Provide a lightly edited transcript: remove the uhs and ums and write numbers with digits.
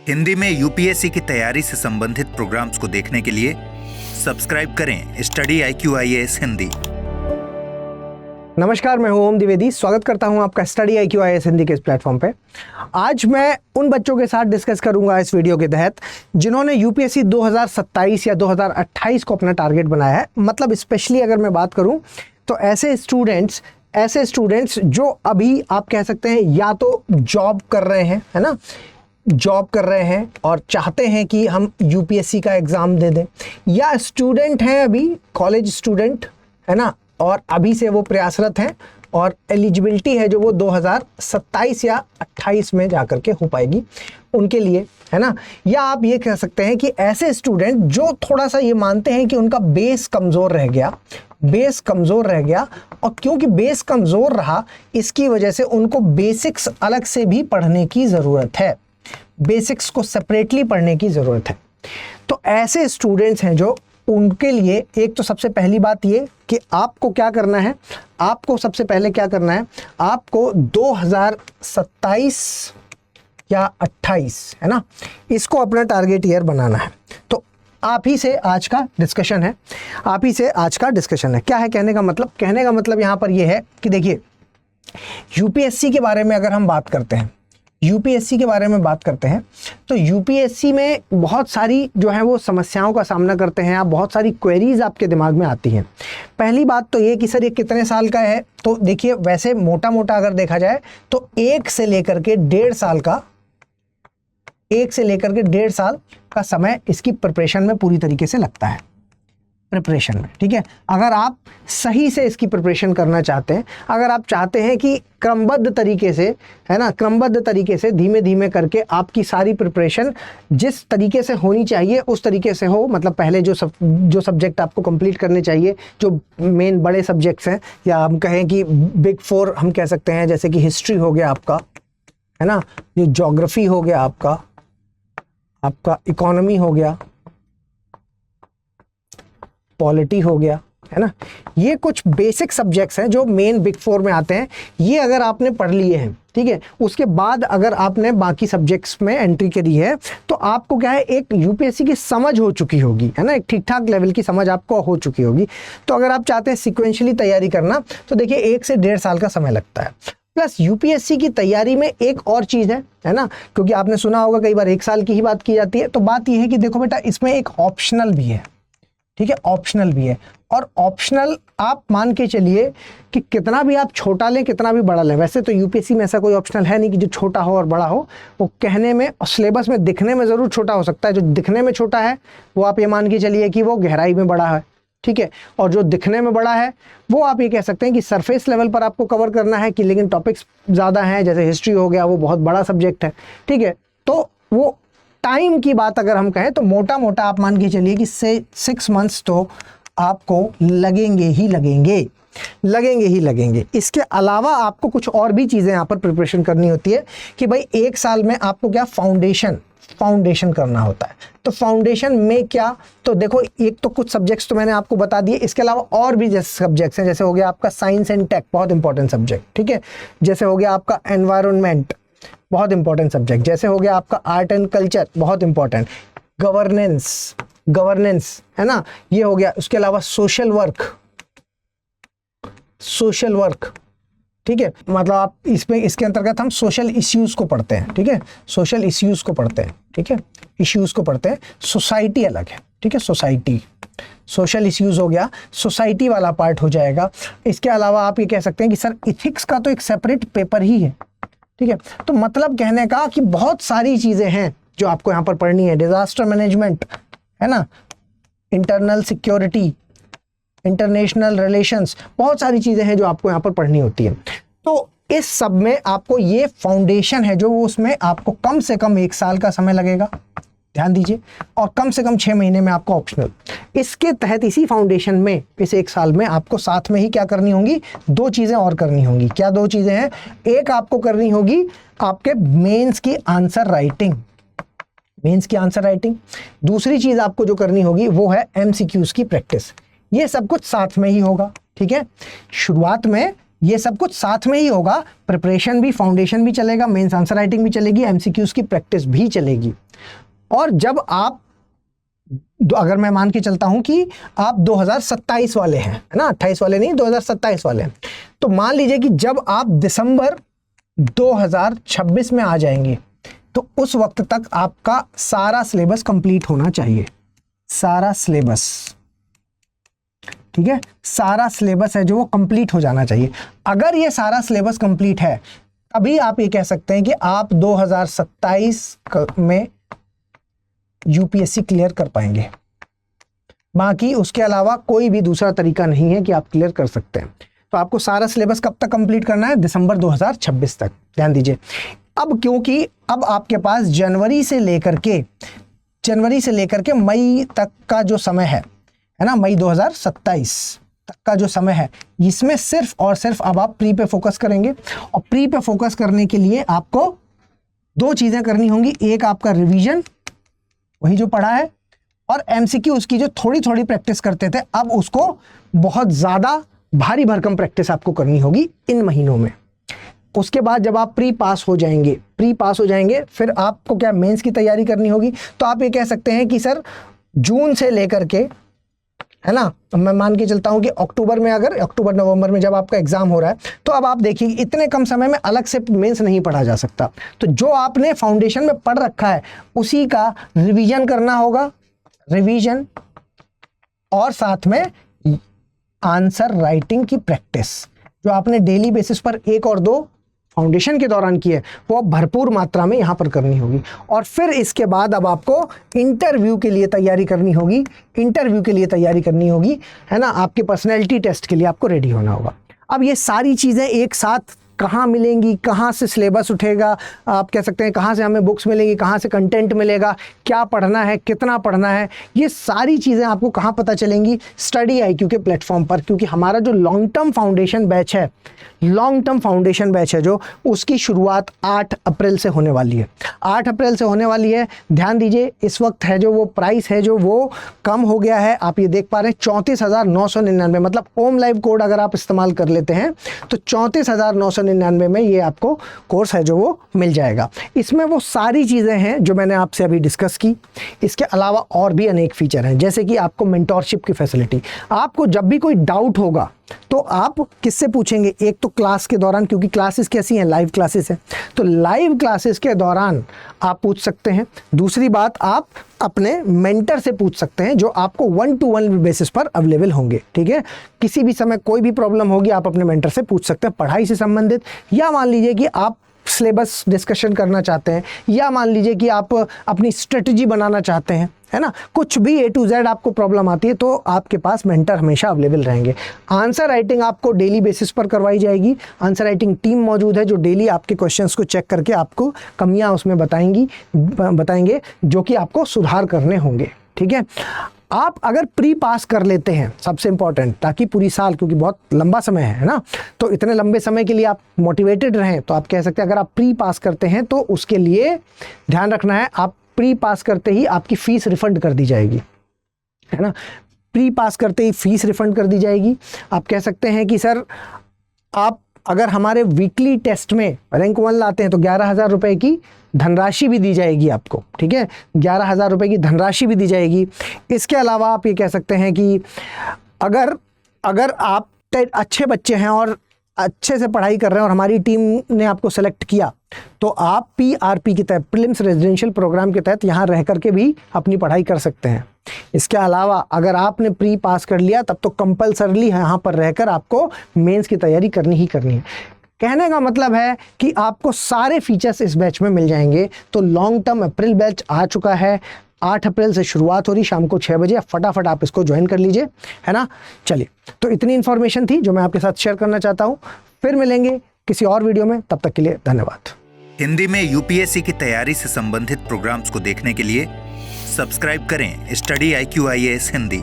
हिंदी में यूपीएससी की तैयारी से संबंधित प्रोग्राम्स को देखने के लिए सब्सक्राइब करें स्टडी IQ-IAS हिंदी। नमस्कार, मैं हूं ओम द्विवेदी। स्वागत करता हूं आपका स्टडी IQ-IAS हिंदी के इस प्लेटफॉर्म पे। आज मैं उन बच्चों के साथ डिस्कस करूंगा इस वीडियो के तहत जिन्होंने यूपीएससी 2027 या 2028 को अपना टारगेट बनाया है। मतलब स्पेशली अगर मैं बात करूं तो ऐसे स्टूडेंट्स जो अभी आप कह सकते हैं या तो जॉब कर रहे हैं, है ना, जॉब कर रहे हैं और चाहते हैं कि हम यूपीएससी का एग्ज़ाम दे दें, या स्टूडेंट हैं अभी कॉलेज स्टूडेंट, है ना, और अभी से वो प्रयासरत हैं और एलिजिबिलिटी है जो वो 2027 या 28 में जाकर के हो पाएगी उनके लिए, है ना। या आप ये कह सकते हैं कि ऐसे स्टूडेंट जो थोड़ा सा ये मानते हैं कि उनका बेस कमज़ोर रह गया और क्योंकि बेस कमज़ोर रहा इसकी वजह से उनको बेसिक्स अलग से भी पढ़ने की ज़रूरत है, बेसिक्स को सेपरेटली पढ़ने की ज़रूरत है। तो ऐसे स्टूडेंट्स हैं जो उनके लिए एक तो सबसे पहली बात ये कि आपको क्या करना है, आपको सबसे पहले क्या करना है, आपको 2027 या 28, है ना, इसको अपना टारगेट ईयर बनाना है। तो आप ही से आज का डिस्कशन है, क्या है कहने का मतलब? कहने का मतलब यहाँ पर ये है कि देखिए यूपीएससी के बारे में अगर हम बात करते हैं, तो यूपीएससी में बहुत सारी जो है वो समस्याओं का सामना करते हैं आप, बहुत सारी क्वेरीज आपके दिमाग में आती हैं। पहली बात तो ये कि सर ये कितने साल का है, तो देखिए वैसे मोटा मोटा अगर देखा जाए तो 1 से लेकर के 1.5 साल का समय इसकी प्रिपरेशन में पूरी तरीके से लगता है, प्रिपरेशन में, ठीक है। अगर आप सही से इसकी प्रिपरेशन करना चाहते हैं, अगर आप चाहते हैं कि क्रमबद्ध तरीके से, है ना, क्रमबद्ध तरीके से धीमे धीमे करके आपकी सारी प्रिपरेशन जिस तरीके से होनी चाहिए उस तरीके से हो, मतलब पहले जो सब्जेक्ट आपको कंप्लीट करने चाहिए, जो मेन बड़े सब्जेक्ट्स हैं, या हम कहें कि बिग 4 हम कह सकते हैं, जैसे कि हिस्ट्री हो गया आपका, है ना, ये ज्योग्राफी हो गया आपका इकोनॉमी हो गया, पॉलिटी हो गया, है ना, ये कुछ बेसिक सब्जेक्ट्स हैं जो मेन बिग 4 में आते हैं। ये अगर आपने पढ़ लिए हैं, ठीक है, उसके बाद अगर आपने बाकी सब्जेक्ट्स में एंट्री करी है तो आपको क्या है, एक यूपीएससी की समझ हो चुकी होगी, है ना, एक ठीक ठाक लेवल की समझ आपको हो चुकी होगी। तो अगर आप चाहते हैं सिक्वेंशली तैयारी करना तो देखिए 1 से 1.5 साल का समय लगता है। प्लस यूपीएससी की तैयारी में एक और चीज़ है ना, क्योंकि आपने सुना होगा कई बार 1 साल की ही बात की जाती है, तो बात यह है कि देखो बेटा इसमें एक ऑप्शनल भी है, ठीक है, ऑप्शनल भी है। और ऑप्शनल आप मान के चलिए कि कितना भी आप छोटा लें कितना भी बड़ा लें, वैसे तो यूपीएससी में ऐसा कोई ऑप्शनल है नहीं कि जो छोटा हो और बड़ा हो, वो कहने में और सिलेबस में दिखने में ज़रूर छोटा हो सकता है। जो दिखने में छोटा है वो आप ये मान के चलिए कि वो गहराई में बड़ा है, ठीक है, और जो दिखने में बड़ा है वो आप ये कह सकते हैं कि सरफेस लेवल पर आपको कवर करना है, कि लेकिन टॉपिक्स ज़्यादा हैं, जैसे हिस्ट्री हो गया, वो बहुत बड़ा सब्जेक्ट है, ठीक है। तो वो टाइम की बात अगर हम कहें तो मोटा मोटा आप मान के चलिए कि 6 मंथ्स तो आपको लगेंगे ही लगेंगे। इसके अलावा आपको कुछ और भी चीज़ें यहाँ पर प्रिपरेशन करनी होती है कि भाई 1 साल में आपको क्या फाउंडेशन करना होता है। तो फाउंडेशन में क्या, तो देखो एक तो कुछ सब्जेक्ट्स तो मैंने आपको बता दिए, इसके अलावा और भी जैसे सब्जेक्ट्स हैं, जैसे हो गया आपका साइंस एंड टेक, बहुत इंपॉर्टेंट सब्जेक्ट, ठीक है, जैसे हो गया आपका एनवायरनमेंट, बहुत इंपॉर्टेंट सब्जेक्ट, जैसे हो गया आपका आर्ट एंड कल्चर, बहुत इंपॉर्टेंट, गवर्नेंस, है ना, ये हो गया। उसके अलावा सोशल वर्क, ठीक है, मतलब आप इसके अंतर्गत हम सोशल इश्यूज को पढ़ते हैं, ठीक है, इश्यूज को पढ़ते हैं। सोसाइटी अलग है, ठीक है, सोशल इश्यूज हो गया, सोसाइटी वाला पार्ट हो जाएगा। इसके अलावा आप ये कह सकते हैं कि सर इथिक्स का तो एक सेपरेट पेपर ही है, ठीक है। तो मतलब कहने का कि बहुत सारी चीज़ें हैं जो आपको यहाँ पर पढ़नी है, डिजास्टर मैनेजमेंट, है ना, इंटरनल सिक्योरिटी, इंटरनेशनल रिलेशंस, बहुत सारी चीज़ें हैं जो आपको यहाँ पर पढ़नी होती है। तो इस सब में आपको ये फाउंडेशन है जो उसमें आपको कम से कम 1 साल का समय लगेगा, ध्यान दीजिए, और कम से कम 6 महीने में आपको ऑप्शनल। इसके तहत इसी फाउंडेशन में इस 1 साल में आपको साथ में ही क्या करनी होंगी, 2 चीज़ें और करनी होंगी। क्या 2 चीज़ें हैं? एक आपको करनी होगी आपके मेंस की आंसर राइटिंग, दूसरी चीज़ आपको जो करनी होगी वो है MCQs की प्रैक्टिस। ये सब कुछ साथ में ही होगा, ठीक है, शुरुआत में ये सब कुछ साथ में ही होगा, प्रिपरेशन भी, फाउंडेशन भी चलेगा, मेंस आंसर राइटिंग भी चलेगी, MCQs की प्रैक्टिस भी चलेगी। और जब आप अगर मैं मान के चलता हूं कि आप 2027 वाले हैं, है ना, 28 वाले नहीं, 2027 वाले हैं, तो मान लीजिए कि जब आप दिसंबर 2026 में आ जाएंगे तो उस वक्त तक आपका सारा सिलेबस कंप्लीट होना चाहिए। सारा सिलेबस, ठीक है, सारा सिलेबस है जो वो कंप्लीट हो जाना चाहिए। अगर ये सारा सिलेबस कंप्लीट है तभी आप ये कह सकते हैं कि आप 2027 में यूपीएससी क्लियर कर पाएंगे। बाकी उसके अलावा कोई भी दूसरा तरीका नहीं है कि आप क्लियर कर सकते हैं। तो आपको सारा सिलेबस कब तक कंप्लीट करना है? दिसंबर 2026 तक। ध्यान दीजिए, अब क्योंकि अब आपके पास जनवरी से लेकर के मई तक का जो समय है ना, मई 2027 तक का जो समय है, इसमें सिर्फ और सिर्फ अब आप प्री पे फोकस करेंगे। और प्री पे फोकस करने के लिए आपको दो चीजें करनी होंगी। एक आपका रिवीजन, वही जो पढ़ा है, और एमसीक्यू उसकी जो थोड़ी थोड़ी प्रैक्टिस करते थे, अब उसको बहुत ज़्यादा भारी भरकम प्रैक्टिस आपको करनी होगी इन महीनों में। उसके बाद जब आप प्री पास हो जाएंगे, फिर आपको क्या मेंस की तैयारी करनी होगी। तो आप ये कह सकते हैं कि सर जून से लेकर के, है ना, मैं मान के चलता हूँ कि अक्टूबर नवंबर में जब आपका एग्जाम हो रहा है, तो अब आप देखिए इतने कम समय में अलग से मेंस नहीं पढ़ा जा सकता। तो जो आपने फाउंडेशन में पढ़ रखा है उसी का रिवीजन करना होगा, रिवीजन, और साथ में आंसर राइटिंग की प्रैक्टिस जो आपने डेली बेसिस पर 1 और 2 फाउंडेशन के दौरान की है, वो भरपूर मात्रा में यहाँ पर करनी होगी। और फिर इसके बाद अब आपको इंटरव्यू के लिए तैयारी करनी होगी, है ना, आपके पर्सनैलिटी टेस्ट के लिए आपको रेडी होना होगा। अब ये सारी चीज़ें एक साथ कहाँ मिलेंगी, कहाँ से सिलेबस उठेगा, आप कह सकते हैं कहाँ से हमें बुक्स मिलेंगी, कहाँ से कंटेंट मिलेगा, क्या पढ़ना है, कितना पढ़ना है, ये सारी चीज़ें आपको कहाँ पता चलेंगी? स्टडी IQ के प्लेटफॉर्म पर। क्योंकि हमारा जो लॉन्ग टर्म फाउंडेशन बैच है जो, उसकी शुरुआत 8 अप्रैल से होने वाली है। 8 अप्रैल से होने वाली है। ध्यान दीजिए, इस वक्त है जो वो प्राइस है जो वो कम हो गया है। आप ये देख पा रहे हैं 34,999, मतलब ओम लाइव कोड अगर आप इस्तेमाल कर लेते हैं तो 34,999 में ये आपको कोर्स है जो वो मिल जाएगा। इसमें वो सारी चीज़ें हैं जो मैंने आपसे अभी डिस्कस की। इसके अलावा और भी अनेक फीचर हैं, जैसे कि आपको मेंटोरशिप की फैसिलिटी। आपको जब भी कोई डाउट होगा तो आप किससे पूछेंगे? एक तो क्लास के दौरान, क्योंकि क्लासेस कैसी हैं, लाइव क्लासेस हैं, तो लाइव क्लासेस के दौरान आप पूछ सकते हैं। दूसरी बात, आप अपने मेंटर से पूछ सकते हैं जो आपको 1-to-1 बेसिस पर अवेलेबल होंगे। ठीक है, किसी भी समय कोई भी प्रॉब्लम होगी आप अपने मेंटर से पूछ सकते हैं, पढ़ाई से संबंधित, या मान लीजिए कि आप सिलेबस डिस्कशन करना चाहते हैं, या मान लीजिए कि आप अपनी स्ट्रेटजी बनाना चाहते हैं, है ना, कुछ भी A to Z आपको प्रॉब्लम आती है तो आपके पास मेंटर हमेशा अवेलेबल रहेंगे। आंसर राइटिंग आपको डेली बेसिस पर करवाई जाएगी। आंसर राइटिंग टीम मौजूद है जो डेली आपके क्वेश्चंस को चेक करके आपको कमियां उसमें बताएंगे जो कि आपको सुधार करने होंगे। ठीक है, आप अगर प्री पास कर लेते हैं, सबसे इंपॉर्टेंट, ताकि पूरी साल, क्योंकि बहुत लंबा समय है ना, तो इतने लंबे समय के लिए आप मोटिवेटेड रहें, तो आप कह सकते हैं अगर आप प्री पास करते हैं तो उसके लिए ध्यान रखना है, आप प्री पास करते ही आपकी फ़ीस रिफ़ंड कर दी जाएगी, है ना, प्री पास करते ही फ़ीस रिफ़ंड कर दी जाएगी। आप कह सकते हैं कि सर आप अगर हमारे वीकली टेस्ट में रैंक 1 लाते हैं तो 11,000 रुपये की धनराशि भी दी जाएगी आपको। ठीक है, 11,000 रुपये की धनराशि भी दी जाएगी। इसके अलावा आप ये कह सकते हैं कि अगर आप अच्छे बच्चे हैं और अच्छे से पढ़ाई कर रहे हैं और हमारी टीम ने आपको सेलेक्ट किया, तो आप PRP के तहत, प्रीलिम्स रेजिडेंशियल प्रोग्राम के तहत यहाँ रह करके भी अपनी पढ़ाई कर सकते हैं। इसके अलावा अगर आपने प्री पास कर लिया तब तो कंपलसरली यहाँ पर रहकर आपको मेंस की तैयारी करनी ही करनी है। कहने का मतलब है कि आपको सारे फीचर्स इस बैच में मिल जाएंगे। तो लॉन्ग टर्म अप्रैल बैच आ चुका है, 8 अप्रैल से शुरुआत हो रही, शाम को 6 बजे। फटाफट आप इसको ज्वाइन कर लीजिए, है ना। चलिए, तो इतनी इन्फॉर्मेशन थी जो मैं आपके साथ शेयर करना चाहता हूँ। फिर मिलेंगे किसी और वीडियो में, तब तक के लिए धन्यवाद। हिंदी में यूपीएससी की तैयारी से संबंधित प्रोग्राम्स को देखने के लिए सब्सक्राइब करें स्टडी IQ IAS हिंदी।